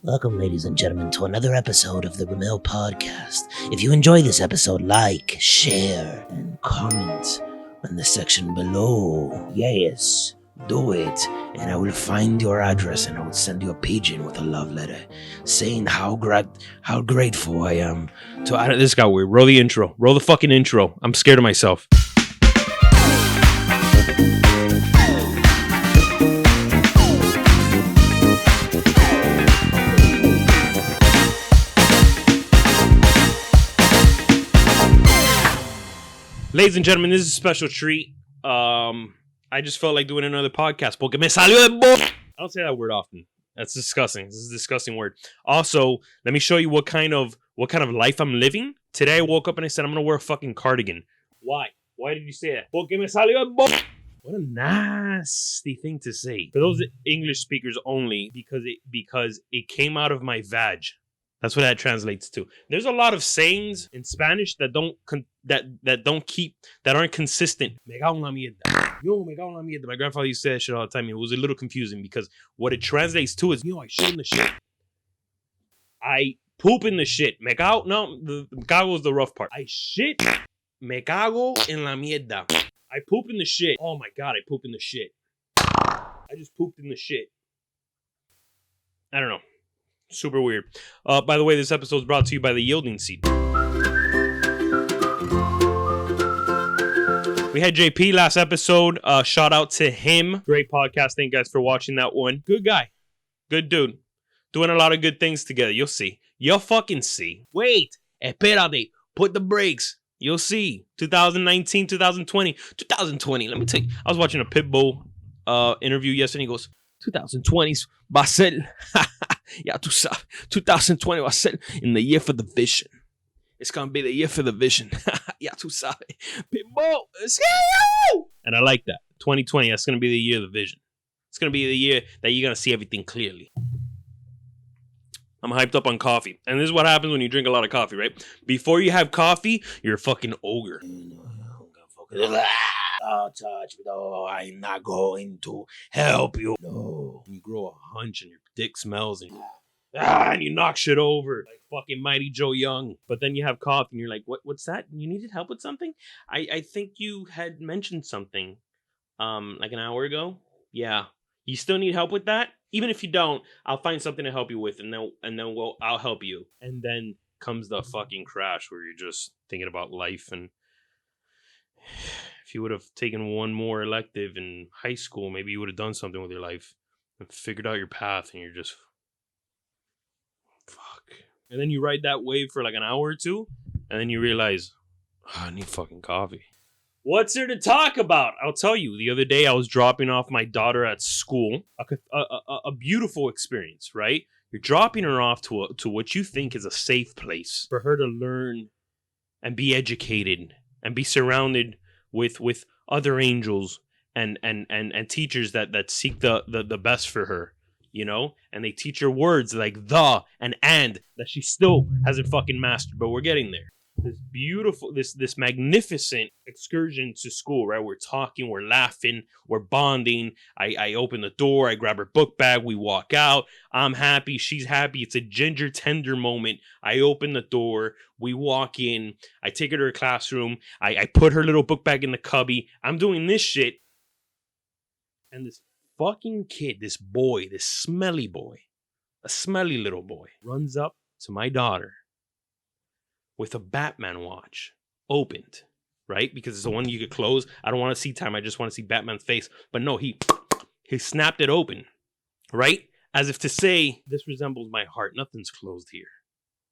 Welcome, ladies and gentlemen, to another episode of the Ramil Podcast. If you enjoy this episode, like, share, and comment in the section below. Yes, do it, and I will find your address and I will send you a pigeon with a love letter saying how grateful I am. This got weird. Roll the intro. Roll the fucking intro. I'm scared of myself. Ladies and gentlemen, this is a special treat. I just felt like doing another podcast. Porque me salió de boca. I don't say that word often. That's disgusting. This is a disgusting word. Also, let me show you what kind of life I'm living. Today I woke up and I said I'm gonna wear a fucking cardigan. Why? Why did you say that? Porque me salió de boca. What a nasty thing to say. For those English speakers only, because it came out of my vag. That's what that translates to. There's a lot of sayings in Spanish that aren't consistent. Me cago en la mierda. Yo, me cago en la mierda. My grandfather used to say that shit all the time. It was a little confusing because what it translates to is, I shit in the shit. I poop in the shit. Me cago, no, the cago is the rough part. I shit. Me cago en la mierda. I poop in the shit. Oh my God, I poop in the shit. I just pooped in the shit. I don't know. Super weird. By the way, this episode is brought to you by the Yielding Seed. We had JP last episode. Shout out to him. Great podcast. Thank you guys for watching that one. Good guy. Good dude. Doing a lot of good things together. You'll see. You'll fucking see. Wait. Espérate. Put the brakes. You'll see. 2019, 2020. 2020. Let me tell you. I was watching a Pitbull interview yesterday. He goes, 2020's va a ser... Yeah, tú sabes. 2020 va a ser in the year for the vision. It's going to be the year for the vision. Yeah, tú sabes. Pitbull, and I like that. 2020, that's going to be the year of the vision. It's going to be the year that you're going to see everything clearly. I'm hyped up on coffee. And this is what happens when you drink a lot of coffee, right? Before you have coffee, you're a fucking ogre. Oh, touch me. No, I'm not going to help you. No. You grow a hunch and your dick smells and you knock shit over like fucking Mighty Joe Young. But then you have coffee and you're like, what's that? You needed help with something? I think you had mentioned something like an hour ago. Yeah. You still need help with that? Even if you don't, I'll find something to help you with and then I'll help you. And then comes the fucking crash where you're just thinking about life. And if you would have taken one more elective in high school, maybe you would have done something with your life and figured out your path, and you're just fuck. And then you ride that wave for like an hour or two, and then you realize, I need fucking coffee. What's there to talk about? I'll tell you. The other day I was dropping off my daughter at school. A beautiful experience, right? You're dropping her off to what you think is a safe place for her to learn and be educated and be surrounded with other angels and teachers that seek the best for her, you know? And they teach her words like the and that she still hasn't fucking mastered, but we're getting there. This beautiful, this magnificent excursion to school, right? We're talking, we're laughing, we're bonding. I open the door, I grab her book bag, we walk out. I'm happy, she's happy. It's a ginger tender moment. I open the door, we walk in, I take her to her classroom, I put her little book bag in the cubby. I'm doing this shit. And this fucking kid, this boy, this smelly boy, a smelly little boy, runs up to my daughter with a Batman watch opened, right? Because it's the one you could close. I don't want to see time. I just want to see Batman's face. But no, he snapped it open, right? As if to say, this resembles my heart. Nothing's closed here.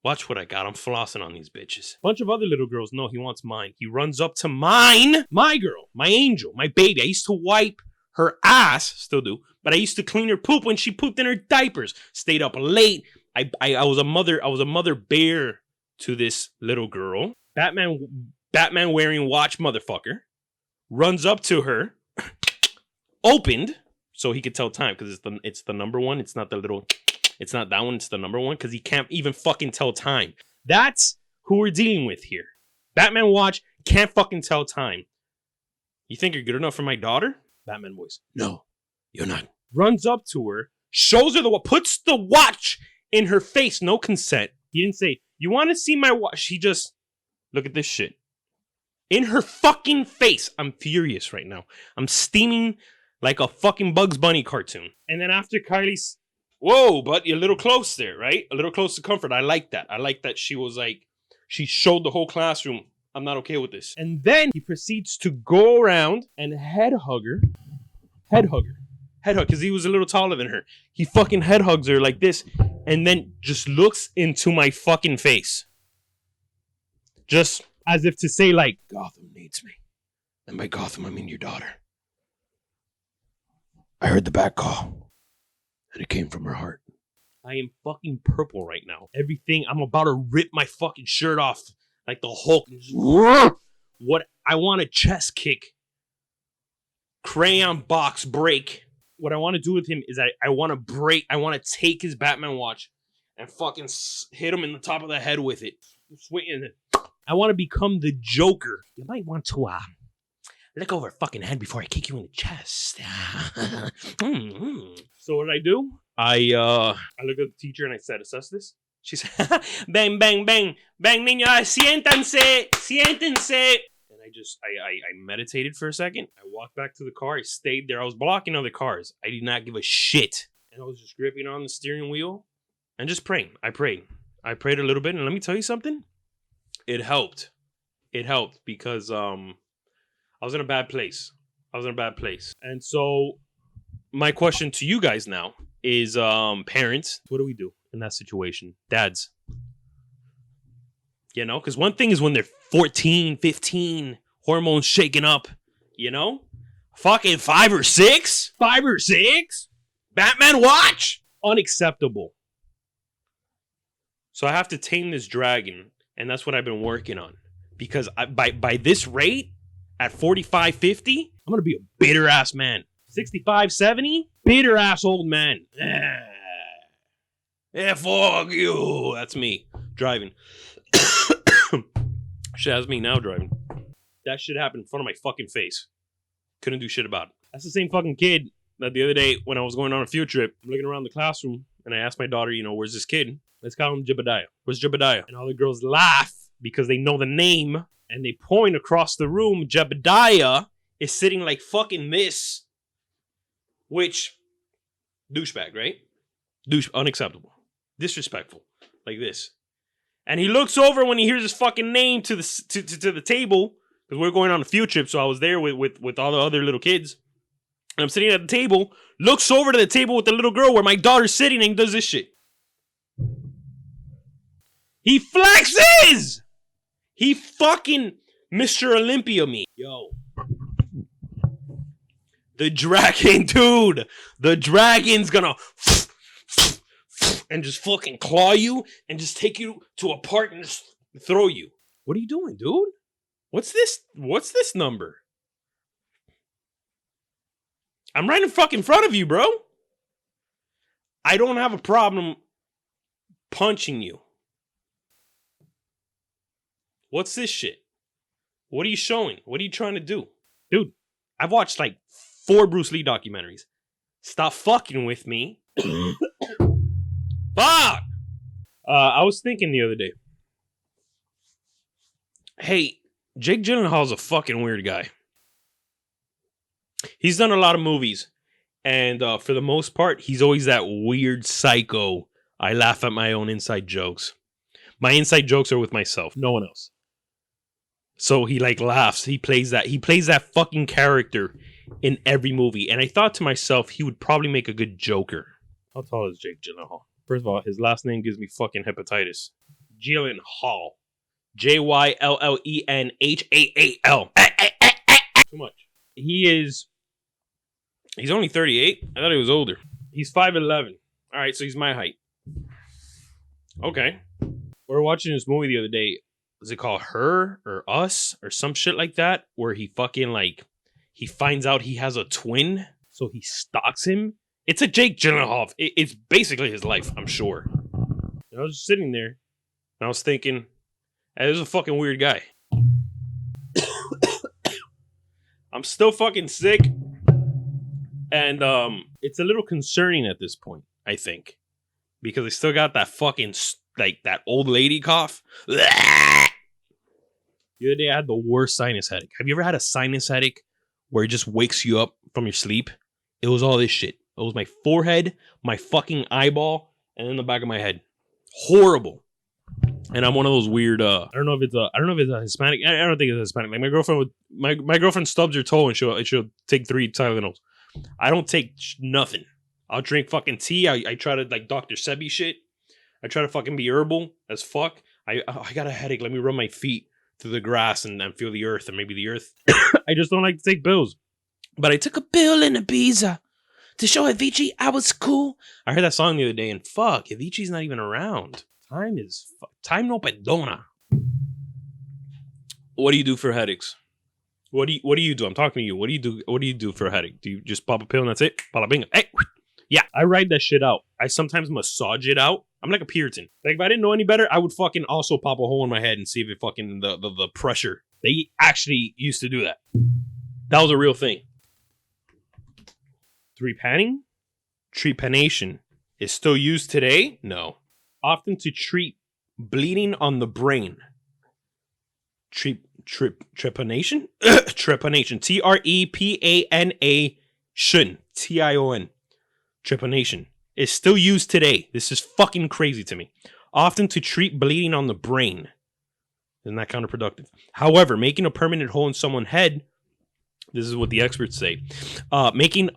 Watch what I got. I'm flossing on these bitches. Bunch of other little girls. No, he wants mine. He runs up to mine. My girl, my angel, my baby. I used to wipe her ass, still do, but I used to clean her poop when she pooped in her diapers. Stayed up late. I was a mother bear to this little girl. Batman wearing watch motherfucker runs up to her, opened so he could tell time because it's the number one. It's not that one. It's the number one because he can't even fucking tell time. That's who we're dealing with here. Batman watch can't fucking tell time. You think you're good enough for my daughter? Batman voice. No, you're not. Runs up to her, shows her puts the watch In her face, no consent. He didn't say, you want to see my watch? She just, look at this shit. In her fucking face. I'm furious right now. I'm steaming like a fucking Bugs Bunny cartoon. And then after Kylie's, whoa, but you're a little close there, right? A little close to comfort. I like that. I like that she was like, she showed the whole classroom, I'm not okay with this. And then he proceeds to go around and head hug her, because he was a little taller than her. He fucking head hugs her like this, and then just looks into my fucking face. Just as if to say, like, Gotham needs me. And by Gotham, I mean your daughter. I heard the back call, and it came from her heart. I am fucking purple right now. Everything, I'm about to rip my fucking shirt off like the Hulk. What I want a chest kick. Crayon box break. What I want to do with him is I want to break. I want to take his Batman watch and fucking hit him in the top of the head with it. I want to become the Joker. You might want to look over her fucking head before I kick you in the chest. So what did I do? I looked at the teacher and I said, assess this. She said, bang, bang, bang, bang, niño, siéntanse, siéntense. And I meditated for a second. I walked back to the car. I stayed there. I was blocking other cars. I did not give a shit. And I was just gripping on the steering wheel and just praying. I prayed a little bit. And let me tell you something. It helped. It helped because I was in a bad place. And so my question to you guys now is, parents, what do we do in that situation? Dads. You know, because one thing is when they're 14, 15, hormones shaking up, you know? Fucking 5 or 6? 5 or 6? Batman watch? Unacceptable. So I have to tame this dragon, and that's what I've been working on. Because by this rate, at 45, 50, I'm going to be a bitter-ass man. 65, 70, bitter-ass old man. Yeah, fuck you. That's me driving. Shit, that's me now driving. That shit happened in front of my fucking face. Couldn't do shit about it. That's the same fucking kid that the other day when I was going on a field trip, I'm looking around the classroom and I asked my daughter, you know, where's this kid? Let's call him Jebediah. Where's Jebediah? And all the girls laugh because they know the name and they point across the room. Jebediah is sitting like fucking this. Which, douchebag, right? Unacceptable. Disrespectful. Like this. And he looks over when he hears his fucking name to the table. Because we're going on a field trip, so I was there with all the other little kids. And I'm sitting at the table, looks over to the table with the little girl where my daughter's sitting and does this shit. He flexes! He fucking Mr. Olympia me. Yo. The dragon, dude. The dragon's gonna and just fucking claw you and just take you to a part and just throw you. What are you doing, dude? What's this number? I'm right in fucking front of you, bro. I don't have a problem punching you. What's this shit? What are you showing? What are you trying to do? Dude, I've watched like 4 Bruce Lee documentaries. Stop fucking with me. Fuck! I was thinking the other day. Hey, Jake Gyllenhaal's a fucking weird guy. He's done a lot of movies. And for the most part, he's always that weird psycho. I laugh at my own inside jokes. My inside jokes are with myself. No one else. So he like laughs. He plays that fucking character in every movie. And I thought to myself, he would probably make a good Joker. How tall is Jake Gyllenhaal? First of all, his last name gives me fucking hepatitis. Gyllenhaal. Jyllenhaal. Too much. He's only 38. I thought he was older. He's 5'11". All right, so he's my height. Okay. We were watching this movie the other day. Was it called Her or Us or some shit like that? Where he fucking like, he finds out he has a twin, so he stalks him. It's a Jake Gyllenhaal. It's basically his life, I'm sure. And I was just sitting there, and I was thinking, hey, this is a fucking weird guy. I'm still fucking sick, and it's a little concerning at this point, I think. because I still got that fucking, like, that old lady cough. The other day I had the worst sinus headache. Have you ever had a sinus headache where it just wakes you up from your sleep? It was all this shit. It was my forehead, my fucking eyeball, and then the back of my head. Horrible. And I'm one of those weird. I don't know if it's a Hispanic. I don't think it's Hispanic. Like my girlfriend stubs her toe and she'll take 3 Tylenols. I don't take nothing. I'll drink fucking tea. I try to like Dr. Sebi shit. I try to fucking be herbal as fuck. I got a headache. Let me run my feet through the grass and feel the earth, and maybe the earth. I just don't like to take pills. But I took a pill in Ibiza to show Avicii I was cool. I heard that song the other day, and fuck, Avicii's not even around. Time no perdona. What do you do for headaches? What do you do? I'm talking to you. What do you do? What do you do for a headache? Do you just pop a pill and that's it? Palabinga. Hey, yeah, I ride that shit out. I sometimes massage it out. I'm like a Puritan. Like if I didn't know any better, I would fucking also pop a hole in my head and see if it fucking the pressure. They actually used to do that. That was a real thing. Trepanation is still used today? No. Often to treat bleeding on the brain. Trepanation? Trepanation. Trepanation. Tion. Trepanation is still used today. This is fucking crazy to me. Often to treat bleeding on the brain. Isn't that counterproductive? However, making a permanent hole in someone's head, this is what the experts say, making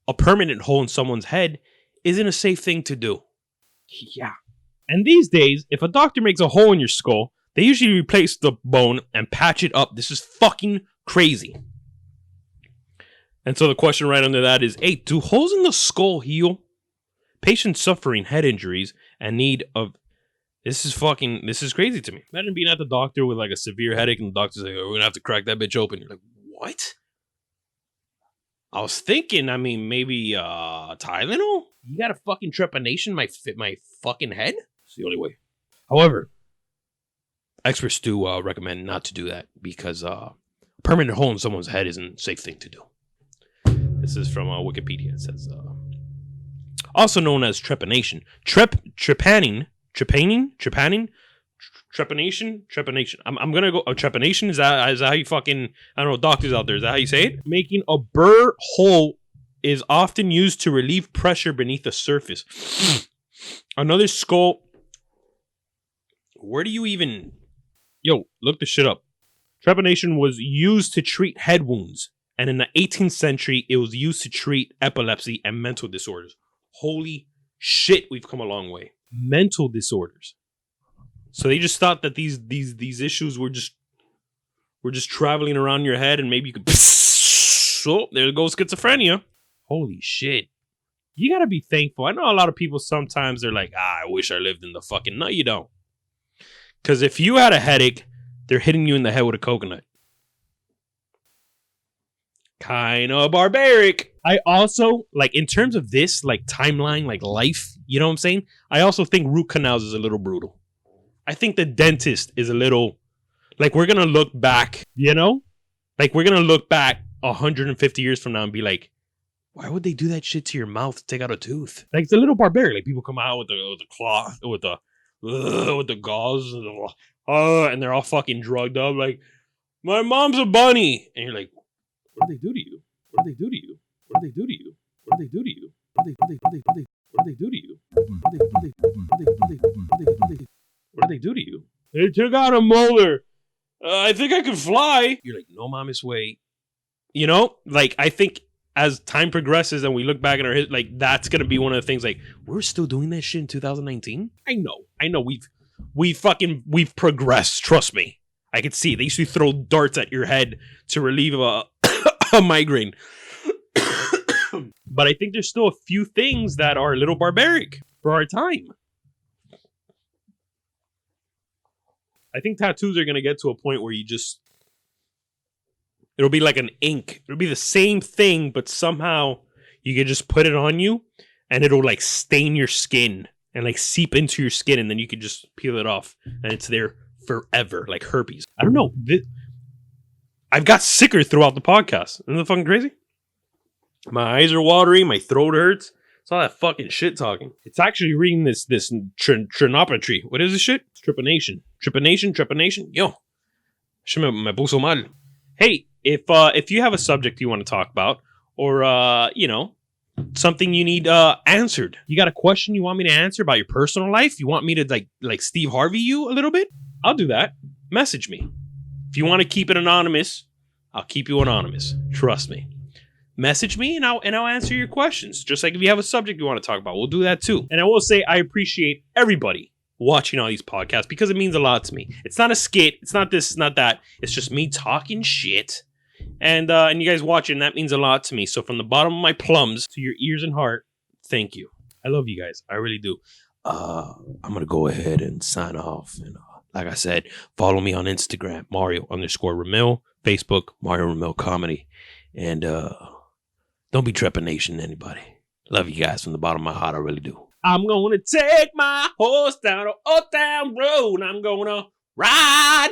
a permanent hole in someone's head isn't a safe thing to do. Yeah. And these days, if a doctor makes a hole in your skull, they usually replace the bone and patch it up. This is fucking crazy. And so the question right under that is, hey, do holes in the skull heal? Patients suffering head injuries and need of... This is crazy to me. Imagine being at the doctor with like a severe headache and the doctor's like, oh, we're going to have to crack that bitch open. You're like, what? I was thinking, maybe Tylenol? You got a fucking trepanation my fucking head? It's the only way. However, experts do recommend not to do that because a permanent hole in someone's head isn't a safe thing to do. This is from Wikipedia. It says, also known as trepanation. Trepanation. I'm gonna go. Trepanation is that how you fucking, I don't know, doctors out there, is that how you say it? Making a burr hole is often used to relieve pressure beneath the surface. Another skull. Where do you even? Yo, look this shit up. Trepanation was used to treat head wounds, and in the 18th century, it was used to treat epilepsy and mental disorders. Holy shit, we've come a long way. Mental disorders. So they just thought that these issues were just traveling around your head, and maybe you could. So there goes schizophrenia. Holy shit! You gotta be thankful. I know a lot of people sometimes they're like, I wish I lived in the fucking. No, you don't. Because if you had a headache, they're hitting you in the head with a coconut. Kinda barbaric. I also, like, in terms of this, like, timeline, like, life, you know what I'm saying? I also think root canals is a little brutal. I think the dentist is a little, like, we're gonna look back, you know? Like, we're gonna look back 150 years from now and be like, why would they do that shit to your mouth to take out a tooth? Like, it's a little barbaric. Like, people come out with the cloth, with the gauze, and they're all fucking drugged up, like, my mom's a bunny. And you're like, what do they do to you? What do they do to you? What do they do to you? What do they do to you? What do they do to you? What do they do to you? They took out a molar. I think I can fly. You're like, no, mames, way. You know, like, I think as time progresses and we look back at our history, like, that's gonna be one of the things. Like, we're still doing that shit in 2019. I know. We've progressed. Trust me. I could see it. They used to throw darts at your head to relieve a migraine. But I think there's still a few things that are a little barbaric for our time. I think tattoos are going to get to a point where it'll be like an ink. It'll be the same thing, but somehow you can just put it on you and it'll like stain your skin and like seep into your skin, and then you can just peel it off and it's there forever, like herpes. I don't know. I've got sicker throughout the podcast. Isn't that fucking crazy? My eyes are watery. My throat hurts. It's all that fucking shit talking. It's actually reading this Trepanation. What is this shit? Trepanation. Yo. Me puso mal. Hey, if you have a subject you want to talk about, or something you need answered, you got a question you want me to answer about your personal life, you want me to like Steve Harvey you a little bit, I'll do that. Message me. If you want to keep it anonymous, I'll keep you anonymous. Trust me. Message me and I'll answer your questions. Just like if you have a subject you want to talk about, we'll do that too. And I will say I appreciate everybody watching all these podcasts because it means a lot to me. It's not a skit. It's not this. It's not that. It's just me talking shit. And you guys watching, that means a lot to me. So from the bottom of my plums to your ears and heart, thank you. I love you guys. I really do. I'm going to go ahead and sign off. And like I said, follow me on Instagram, Mario_Ramil, Facebook, Mario Ramil Comedy. And don't be Trepanation anybody. Love you guys from the bottom of my heart. I really do. I'm going to take my horse down an old town road. I'm going to ride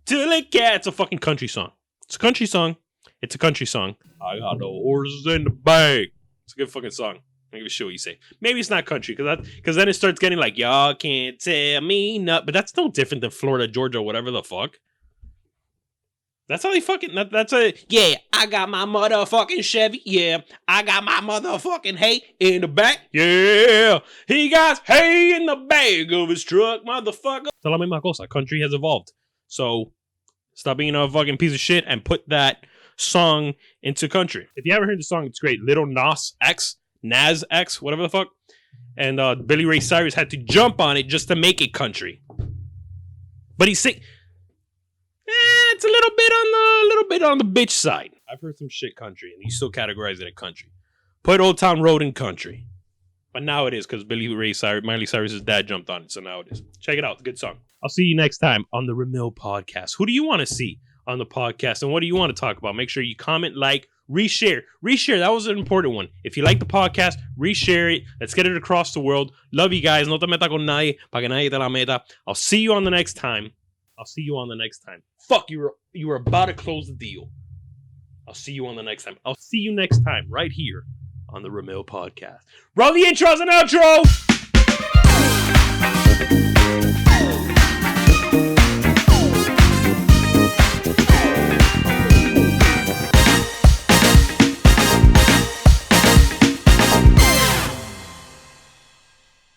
till it gets. It's a fucking country song. It's a country song. I got no horses in the bag. It's a good fucking song. I don't give a shit what you say. Maybe it's not country because then it starts getting like, y'all can't tell me nothing. But that's no different than Florida, Georgia, whatever the fuck. That's how they fucking, yeah, I got my motherfucking Chevy. Yeah, I got my motherfucking hay in the back. Yeah, he got hay in the bag of his truck, motherfucker. It's la misma cosa. Country has evolved. So stop being a fucking piece of shit and put that song into country. If you haven't heard the song, it's great. Little Nas X, whatever the fuck. And Billy Ray Cyrus had to jump on it just to make it country. But he's saying, it's a little bit on the bitch side. I've heard some shit country, and you still categorize it as country. Put Old Town Road in country. But now it is, because Miley Cyrus's dad jumped on it, so now it is. Check it out. It's a good song. I'll see you next time on the Ramil Podcast. Who do you want to see on the podcast, and what do you want to talk about? Make sure you comment, like, reshare. That was an important one. If you like the podcast, reshare it. Let's get it across the world. Love you guys. No te meta con nadie, pa que nadie te la meta. I'll see you on the next time. Fuck, you were about to close the deal. I'll see you on the next time. I'll see you next time right here on the Ramil Podcast. Roll the intros and outro!